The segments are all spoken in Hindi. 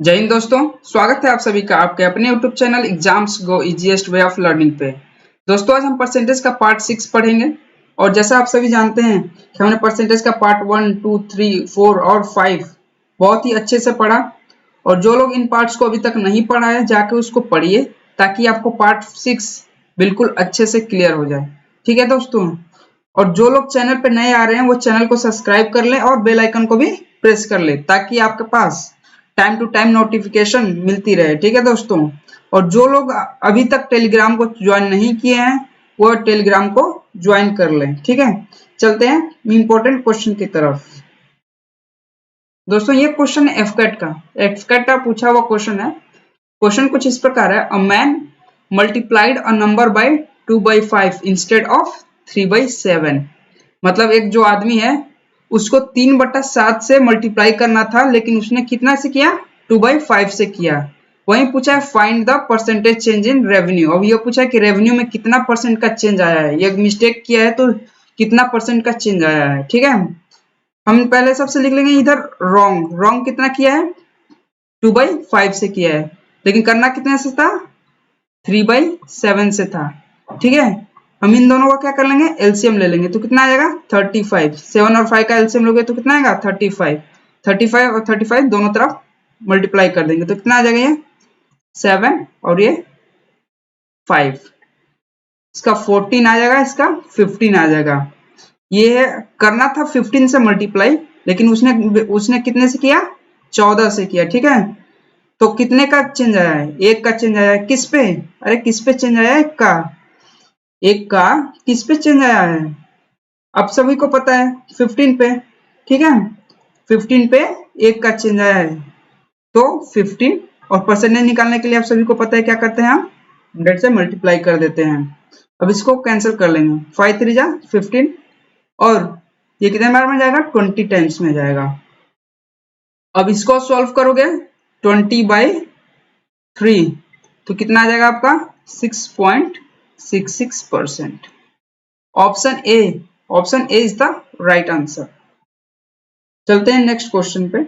जय हिंद दोस्तों, स्वागत है आप सभी का आपके अपने YouTube channel exams go easiest way of learning पे। दोस्तों आज हम परसेंटेज का पार्ट 6 पढ़ेंगे और जैसा आप सभी जानते हैं कि हमने परसेंटेज का पार्ट 1, 2, 3, 4 और 5 बहुत ही अच्छे से पढ़ा। और जो लोग इन पार्ट्स को अभी तक नहीं पढ़ा है जाके उसको पढ़िए ताकि आपको पार्ट 6 बिल्कुल अच्छे से क्लियर हो जाए। ठीक है दोस्तों, और जो लोग चैनल पे नए आ रहे हैं वो चैनल को सब्सक्राइब कर लें और बेल आइकन को भी प्रेस कर लें ताकि आपके पास टाइम टू टाइम नोटिफिकेशन मिलती रहे। ठीक है दोस्तों, और जो लोग अभी तक टेलीग्राम को ज्वाइन नहीं किए हैं वो टेलीग्राम को ज्वाइन कर लें। ठीक है, चलते हैं इंपॉर्टेंट क्वेश्चन की तरफ। दोस्तों ये क्वेश्चन है एफकैट का पूछा हुआ क्वेश्चन है। क्वेश्चन कुछ इस प्रकार है, a man multiplied a number by 2/5 instead of 3/7। मतलब एक जो आदमी है उसको 3/7 से मल्टीप्लाई करना था लेकिन उसने कितना से किया, 2/5 से किया। वहीं पूछा है find the percentage change in revenue. अब ये पूछा है कि रेवेन्यू में कितना परसेंट का चेंज आया है, ये मिस्टेक किया है तो कितना परसेंट का चेंज आया है। ठीक है, हम पहले सबसे लिख लेंगे इधर रॉन्ग कितना किया है, 2/5 से किया है, लेकिन करना कितने से था, 3/7 से था। ठीक है, हम इन दोनों का क्या कर लेंगे, एलसीएम ले लेंगे तो कितना आ जाएगा 35। 7 और 5 का एलसीएम लोगे तो कितना आएगा 35। 35 और 35 दोनों तरफ मल्टीप्लाई कर देंगे तो कितना आ जाएगा, ये 7 और ये 5, इसका 14 आ जाएगा, इसका 15 आ जाएगा। ये है करना था 15 से मल्टीप्लाई लेकिन उसने कितने से किया, 14 से किया। ठीक है, तो कितने का चेंज आया है, एक का चेंज आया है। किस पे, अरे किस पे चेंज आया है, एक का किस पे चेंज आया है, अब सभी को पता है 15 पे। ठीक है, 15 पे एक का चेंज आया है तो 15, और परसेंटेज निकालने के लिए आप सभी को पता है क्या करते हैं, हम 100 से मल्टीप्लाई कर देते हैं। अब इसको कैंसिल कर लेंगे, 5 3 जा 15, और ये कितने बार में जाएगा, 20 टाइम्स में जाएगा। अब इसको सॉल्व करोगे 20/3 तो कितना आ जाएगा आपका 6.66%। Option A is the right answer. चलते हैं नेक्स्ट क्वेश्चन पे।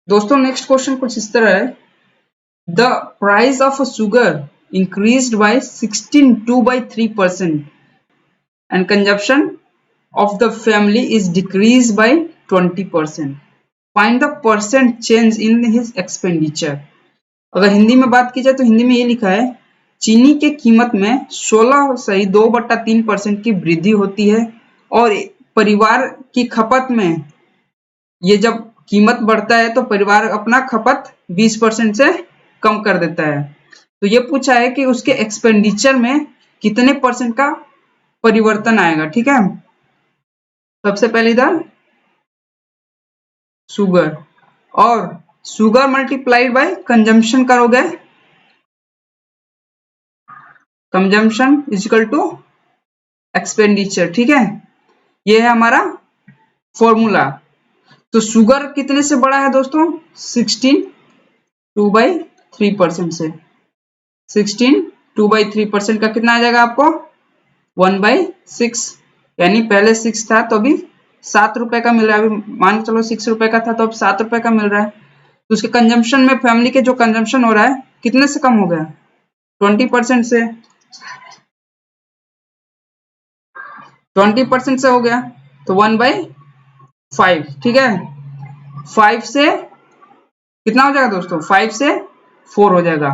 दोस्तों नेक्स्ट क्वेश्चन कुछ इस तरह है, the price of sugar increased by 16.2/3% and consumption of the family is decreased by 20%. Find the percent change in his expenditure. अगर हिंदी में बात की जाए तो हिंदी में ये लिखा है, चीनी के कीमत में 16.2/3% की वृद्धि होती है और परिवार की खपत में ये जब कीमत बढ़ता है तो परिवार अपना खपत 20% से कम कर देता है। तो ये पूछा है कि उसके एक्सपेंडिचर में कितने परसेंट का परिवर्तन आएगा। ठीक है, सबसे पहले इधर शुगर, और शुगर मल्टीप्लाइड बाय कंजम्पशन करोगे, consumption is equal to expenditure. ठीक है, ये है हमारा फॉर्मूला। तो शुगर कितने से बड़ा है दोस्तों, 16 2/3% से। 16 2/3% का कितना आ जाएगा आपको, 1/6, यानी पहले 6 था तो अभी 7 रुपए का मिल रहा है। अभी मान के चलो 6 रुपए का था तो अब 7 रुपए का मिल रहा है। तो उसके कंजम्पशन में फैमिली के जो कंजम्पशन हो रहा है कितने से कम हो गया, 20% से, 20% से हो गया तो 1/5। ठीक है, 5 से कितना हो जाएगा दोस्तों, 5 से 4 हो जाएगा,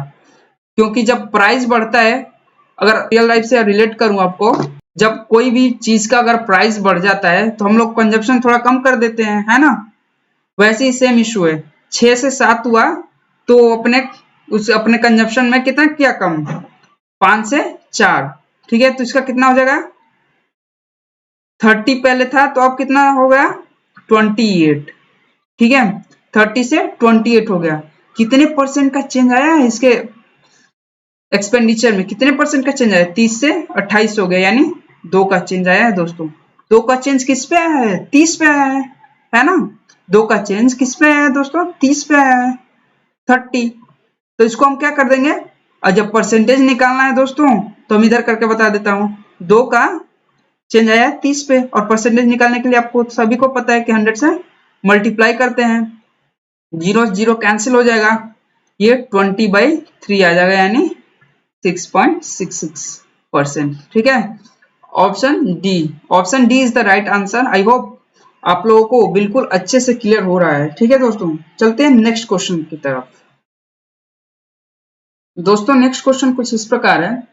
क्योंकि जब प्राइस बढ़ता है, अगर रियल लाइफ से रिलेट करूं आपको, जब कोई भी चीज का अगर प्राइस बढ़ जाता है तो हम लोग कंजप्शन थोड़ा कम कर देते हैं, है ना। वैसे ही सेम इशू है, 6 से 7 हुआ तो अपने कंजप्शन में कितना किया कम, 5 से 4। ठीक है, तो इसका कितना हो जाएगा, 30 पहले था तो अब कितना हो गया 28। ठीक है, 30 से 28 हो गया। कितने परसेंट का चेंज आया है इसके एक्सपेंडिचर में, कितने परसेंट का चेंज आया है, 30 से 28 हो गया, यानी 2 का चेंज आया है दोस्तों। 2 का चेंज किस पे आया है, 30 पे आया है ना। 2 का चेंज किस पे आया है दोस्तों, 30 पे आया है, 30। तो इसको हम क्या कर देंगे, और जब परसेंटेज निकालना है दोस्तों तो हम इधर करके बता देता हूँ, 2 का चेंज आया है 30 पे, और परसेंटेज निकालने के लिए आपको सभी को पता है कि 100 से मल्टीप्लाई करते हैं। जीरो जीरो कैंसिल हो जाएगा, ये 20/3 आ जाएगा यानी 6.66%। ठीक है, option D is the right answer. I hope आप लोगों को बिल्कुल अच्छे से क्लियर हो रहा है। ठीक है दोस्तों, चलते हैं नेक्स्ट क्वेश्चन की तरफ। दोस्तों नेक्स्ट क्वेश्चन कुछ इस प्रकार है,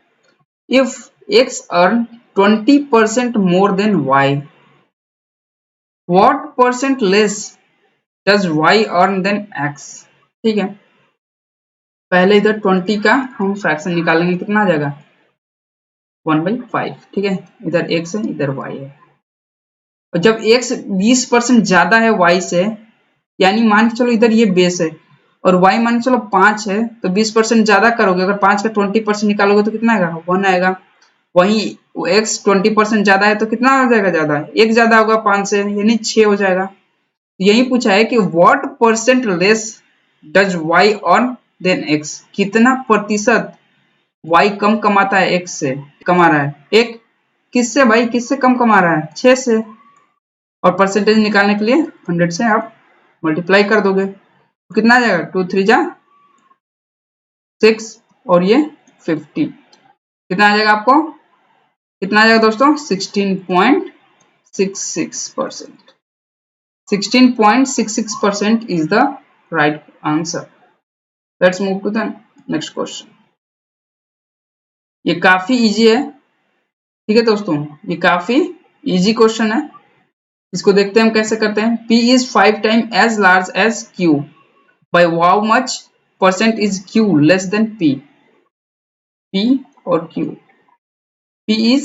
if x earn 20% more than y, what percent less does y earn than x? ठीक है, पहले इधर 20 का हम फ्रैक्शन निकालेंगे, कितना आ जाएगा 1/5। ठीक है, इधर x है इधर y है, और जब x 20% ज्यादा है y से, यानी मान के चलो इधर ये बेस है और y मान के चलो 5 है, तो 20% ज्यादा करोगे, अगर 5 का 20% निकालोगे तो कितना आएगा 1 आएगा। वहीं x 20% ज्यादा है तो कितना हो जाएगा, ज्यादा एक ज्यादा होगा 5 से यानी 6 हो जाएगा। यही पूछा है कि what percent less does y earn than x, कितना प्रतिशत y कम कमाता है x से, कमा रहा है एक किससे भाई, किससे कम कमा रहा है 6 से, और परसेंटेज निकालने के लिए 100 से आप मल्टीप्लाई कर दोगे तो कितना आ जाएगा 2 3 जा 6 और ये 50, कितना आ जाएगा आपको, कितना आ जाएगा दोस्तों 16.66%। 16.66% is the right answer. Let's move to the next question. ये काफी इजी है। ठीक है दोस्तों, ये काफी इजी क्वेश्चन है, इसको देखते हैं हम कैसे करते हैं। P is 5 times as large as Q. By how much percent is Q less than P? P और Q. P is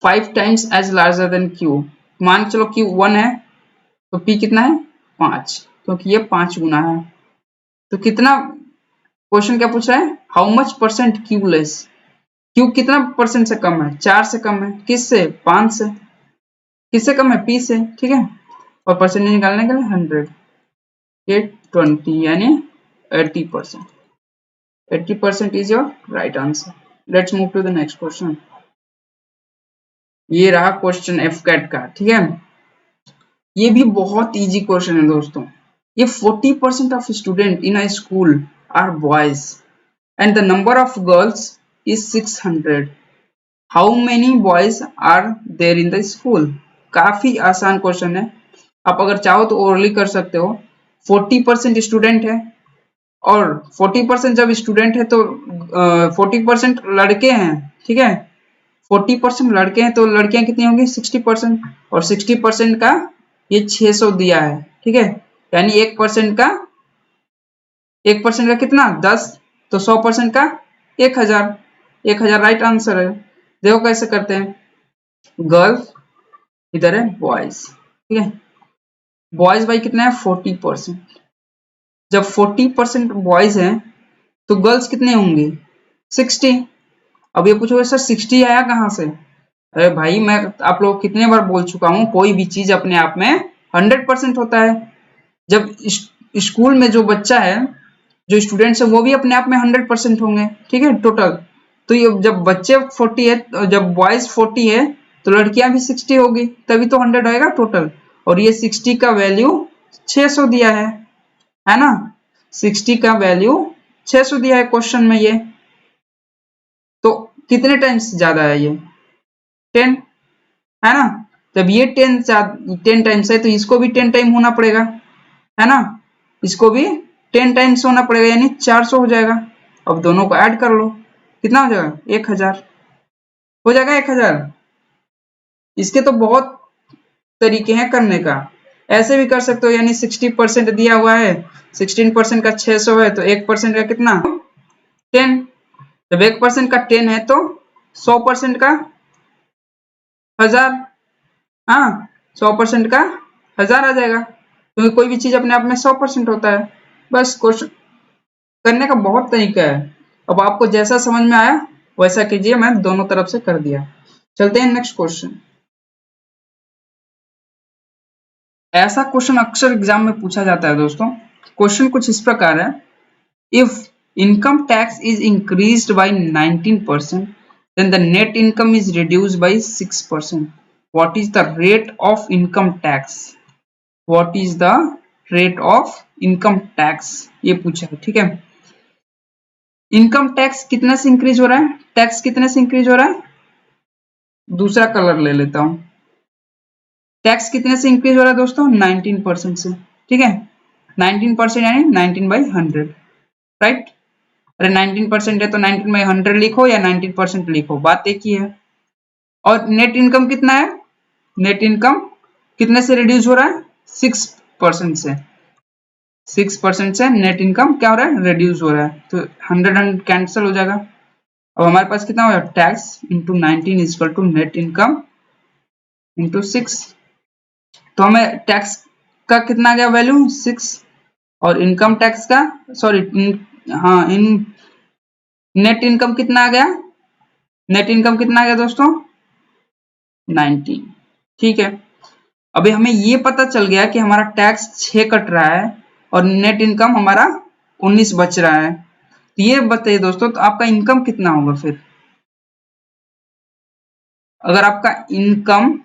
5 times as larger than Q. मान चलो Q 1 है तो P कितना है 5, क्योंकि ये 5 गुना है। तो कितना, क्वेश्चन क्या पूछ रहा है, how much percent Q less, Q कितना परसेंट से कम है, 4 से कम है, किससे 5 से, किससे कम है P से। ठीक है, और परसेंटेज निकालने के लिए 100, ये 20 यानी 80%। 80% is your right answer. Let's move to the next question. ये रहा क्वेश्चन एफ कैट का। ठीक है, ये भी बहुत इजी क्वेश्चन है दोस्तों। If 40% of students in a school are boys and the number of girls is 600, how many boys are there in the school? काफी आसान क्वेश्चन है, आप अगर चाहो तो ओरली कर सकते हो। 40% स्टूडेंट है और 40% जब स्टूडेंट है तो 40% लड़के हैं। ठीक है, 40% लड़के हैं तो लड़कियां कितनी होंगी 60%, और 60% का ये 600 दिया है। ठीक है, यानी 1% का कितना 10, तो 100% का 1000। 1000 राइट आंसर है। देखो कैसे करते हैं, गर्ल्स इधर है बॉयज। ठीक है, बॉयज भाई कितना है 40%, जब 40% बॉयज हैं तो गर्ल्स कितने होंगे 60। अब ये पूछोगे सर 60 आया कहाँ से, अरे भाई मैं आप लोग कितने बार बोल चुका हूँ, कोई भी चीज अपने आप में 100% होता है। जब स्कूल में जो बच्चा है, जो स्टूडेंट्स है, वो भी अपने आप में 100% होंगे। ठीक है, टोटल। तो ये जब बच्चे 40 है, जब बॉयज 40 है तो लड़कियां भी 60 होगी, तभी तो 100 होएगा टोटल। और ये 60 का वैल्यू 600 दिया है ना, 60 का वैल्यू 600 दिया है क्वेश्चन में। ये तो कितने टाइम्स ज्यादा है, ये 10 है ना। जब ये 10 टाइम्स है तो इसको भी 10 टाइम होना पड़ेगा, है ना, इसको भी 10 टाइम्स होना पड़ेगा, यानी 400 हो जाएगा। अब दोनों को ऐड कर लो, कितना हो जाएगा 1000 हो जाएगा 1000। इसके तो बहुत तरीके हैं करने का, ऐसे भी कर सकते हो, यानी 60% दिया हुआ है, 16% का 600 है तो 1% का कितना 10, जब 1% का 10 है तो 100% का 1000, हाँ 100% का 1000 आ जाएगा, क्योंकि कोई भी चीज अपने आप में 100% होता है। बस क्वेश्चन करने का बहुत तरीका है, अब आपको जैसा समझ में आया वैसा कीजिए, मैं दोनों तरफ से कर दिया। चलते हैं नेक्स्ट क्वेश्चन। ऐसा क्वेश्चन अक्सर एग्जाम में पूछा जाता है दोस्तों। क्वेश्चन कुछ इस प्रकार है, if income tax is increased by 19% then the net income is reduced by 6%, what is the rate of income tax? What is the rate of income tax ये पूछा है, ठीक है। इनकम टैक्स कितने से इंक्रीज हो रहा है, टैक्स कितने से इंक्रीज हो रहा है, दूसरा कलर ले लेता हूं। टैक्स कितने से इंक्रीज हो रहा है दोस्तों, 19% से, ठीक है। 19% यानी 19/100, राइट। अरे 19% है तो 19/100 लिखो या 19% लिखो, बात एक ही है। और नेट इनकम कितना है, नेट इनकम कितने से रिड्यूस हो रहा है, 6% से, 6% से नेट इनकम क्या हो रहा है, रिड्यूस हो रहा है। तो 100 कैंसिल हो जाएगा। अब हमारे पास कितना होगा, tax into 19 equal to net income into 6। तो हमें टैक्स का कितना आ गया वैल्यू 6, और इनकम टैक्स का सॉरी इन नेट इनकम कितना आ गया, नेट इनकम कितना आ गया दोस्तों 19, ठीक है। अभी हमें ये पता चल गया कि हमारा टैक्स 6 कट रहा है और नेट इनकम हमारा 19 बच रहा है। तो ये बताइए दोस्तों, तो आपका इनकम कितना होगा फिर, अगर आपका income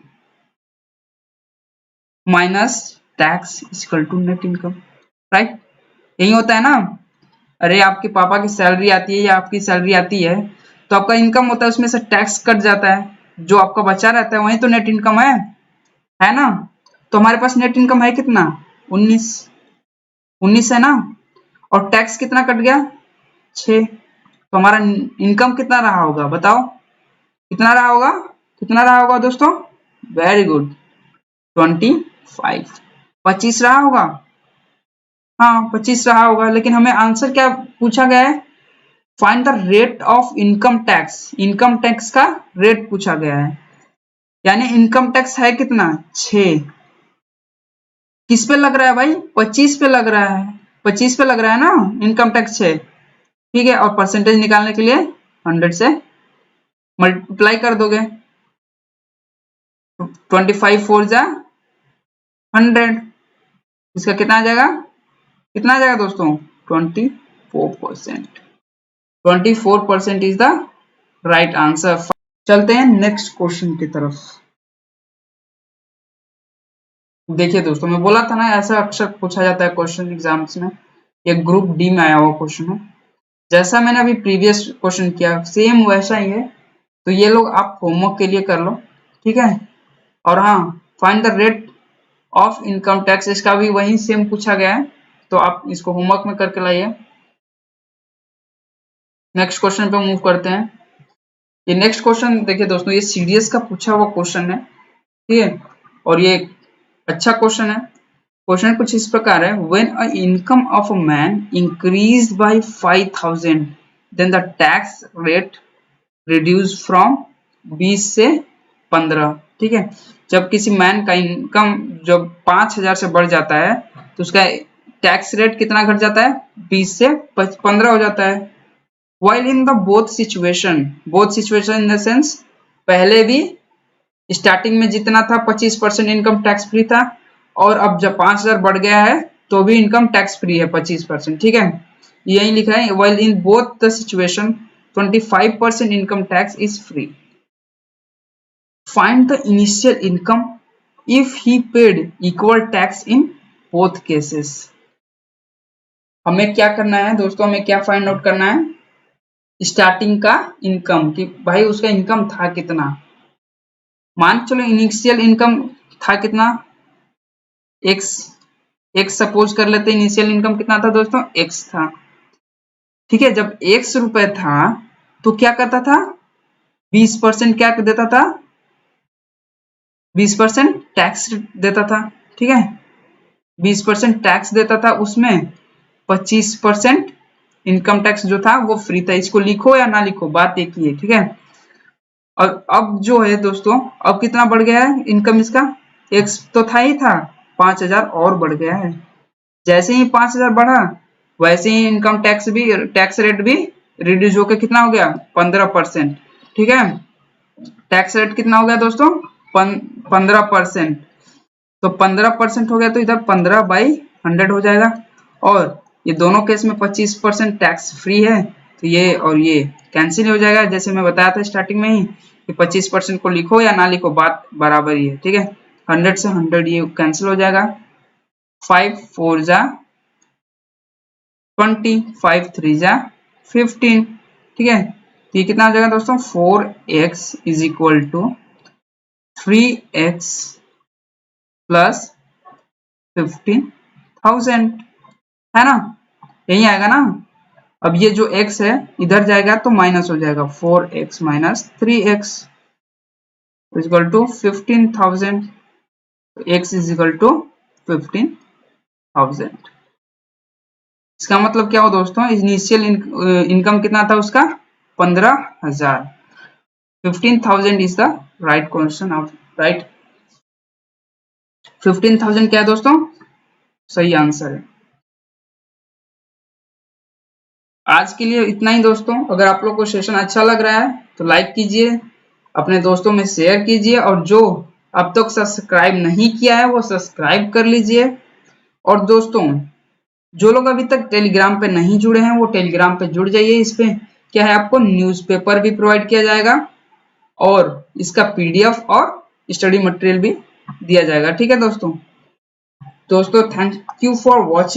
minus tax equal to net income, right, यही होता है ना। अरे आपके पापा की सैलरी आती है या आपकी सैलरी आती है तो आपका इनकम होता है, उसमें से टैक्स कट जाता है, जो आपका बचा रहता है वही तो नेट इनकम है ना। तो हमारे पास नेट इनकम है कितना 19, 19 है ना, और टैक्स कितना कट गया 6। तो हमारा इनकम कितना रहा होगा बताओ, कितना रहा होगा, कितना रहा होगा दोस्तों, वेरी गुड 25, 25 रहा होगा, हाँ 25 रहा होगा। लेकिन हमें आंसर क्या पूछा गया है, find the rate of income tax, income tax का रेट पूछा गया है, यानी इनकम टैक्स है कितना 6, किस पे लग रहा है भाई 25 पे लग रहा है, 25 पे लग रहा है ना इनकम टैक्स 6, ठीक है। और परसेंटेज निकालने के लिए 100 से मल्टीप्लाई कर दोगे, 25 4 जा 100, इसका कितना आ जाएगा, कितना आ जाएगा दोस्तों 24%, 24% इज द राइट आंसर। चलते हैं नेक्स्ट क्वेश्चन की तरफ। देखिए दोस्तों, मैं बोला था ना ऐसा अक्सर पूछा जाता है क्वेश्चन एग्जाम्स में, ये ग्रुप डी में आया हुआ क्वेश्चन है। जैसा मैंने अभी प्रीवियस क्वेश्चन किया सेम वैसा ही है, तो ये लोग आप होमवर्क के लिए कर लो, ठीक है। और हाँ, find the rate of income tax, इसका भी वही सेम पूछा गया है, तो आप इसको होमवर्क में करके लाइए। नेक्स्ट क्वेश्चन पे मूव करते हैं। ये नेक्स्ट क्वेश्चन देखिए दोस्तों, ये सीडीएस का पूछा हुआ क्वेश्चन है, ठीक है, और ये अच्छा क्वेश्चन है। क्वेश्चन कुछ इस प्रकार है, when a income of a man increase by 5000 then the tax rate reduce from 20 से 15, ठीक है। जब किसी मैन का इनकम जब 5000 से बढ़ जाता है तो उसका टैक्स रेट कितना घट जाता है 20 से 15 हो जाता है। while in the both situation in the sense, पहले भी स्टार्टिंग में जितना था 25% इनकम टैक्स फ्री था, और अब जब 5000 बढ़ गया है तो भी इनकम टैक्स फ्री है 25%, ठीक है। यही लिखा है while in both the situation 25% income tax is free. Find the initial income if he paid equal tax in both cases. हमें क्या करना है दोस्तों, हमें क्या फाइंड आउट करना है, स्टार्टिंग का इनकम, कि भाई उसका इनकम था कितना। मान चलो इनिशियल इनकम था कितना एक्स, एक्स सपोज कर लेते, इनिशियल इनकम कितना था दोस्तों एक्स था, ठीक है। जब एक्स रुपए था तो क्या करता था 20% क्या देता था, 20% टैक्स देता था, ठीक है। 20% टैक्स देता था, उसमें 25% इनकम टैक्स जो था वो फ्री था। इसको लिखो या ना लिखो बात एक ही है, ठीक है। और अब जो है दोस्तों, अब कितना बढ़ गया है इनकम इसका, एक्स तो था ही था, 5000 और बढ़ गया है। जैसे ही 5000 बढ़ा वैसे ही इनकम टैक्स भी, टैक्स रेट भी रिड्यूस होकर कितना हो गया 15%, ठीक है। टैक्स रेट कितना हो गया दोस्तों 15%, तो 15% हो गया, तो इधर 15/100 हो जाएगा। और ये दोनों केस में 25% टैक्स फ्री है, तो ये और ये कैंसिल हो जाएगा। जैसे मैं बताया था स्टार्टिंग में ही कि 25% को लिखो या ना लिखो बात बराबर ही है, ठीक है। 100 से 100 ये कैंसिल हो जाएगा, 5 4 जा 20, 5 3 जा 15, ठीक है। तो ये कितना आ जाएगा दोस्तों, 4x is equal to 3x plus 15,000, है ना, यही आएगा ना। अब ये जो x है इधर जाएगा तो माइनस हो जाएगा, 4x minus 3x is equal to 15,000, x is equal to 15,000। इसका मतलब क्या हो दोस्तों, इनिशियल इनकम कितना था उसका, 15,000। 15,000 is the right question of right. 15,000 क्या है दोस्तों, सही आंसर है। आज के लिए इतना ही दोस्तों। अगर आप लोग को सेशन अच्छा लग रहा है तो लाइक कीजिए, अपने दोस्तों में शेयर कीजिए, और जो अब तक सब्सक्राइब नहीं किया है वो सब्सक्राइब कर लीजिए। और दोस्तों जो लोग अभी तक टेलीग्राम पे नहीं जुड़े हैं वो टेलीग्राम पे जुड़ जाइए। इस पे क्या है, आपको न्यूज़पेपर भी प्रोवाइड किया जाएगा और इसका पीडीएफ और स्टडी मटेरियल भी दिया जाएगा, ठीक है दोस्तों। Thank you for watching.